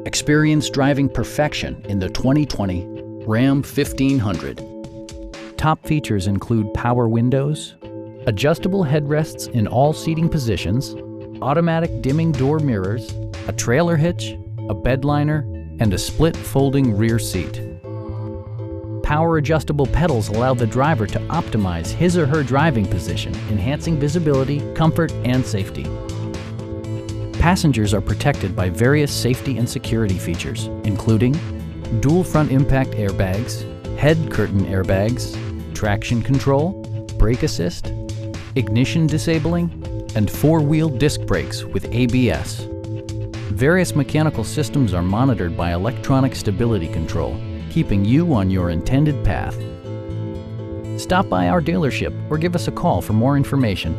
Experience driving perfection in the 2020 Ram 1500. Top features include power windows, adjustable headrests in all seating positions, automatic dimming door mirrors, a trailer hitch, a bedliner, and a split folding rear seat. Power adjustable pedals allow the driver to optimize his or her driving position, enhancing visibility, comfort, and safety. Passengers are protected by various safety and security features, including dual front impact airbags, head curtain airbags, traction control, brake assist, ignition disabling, and four-wheel disc brakes with ABS. Various mechanical systems are monitored by electronic stability control, keeping you on your intended path. Stop by our dealership or give us a call for more information.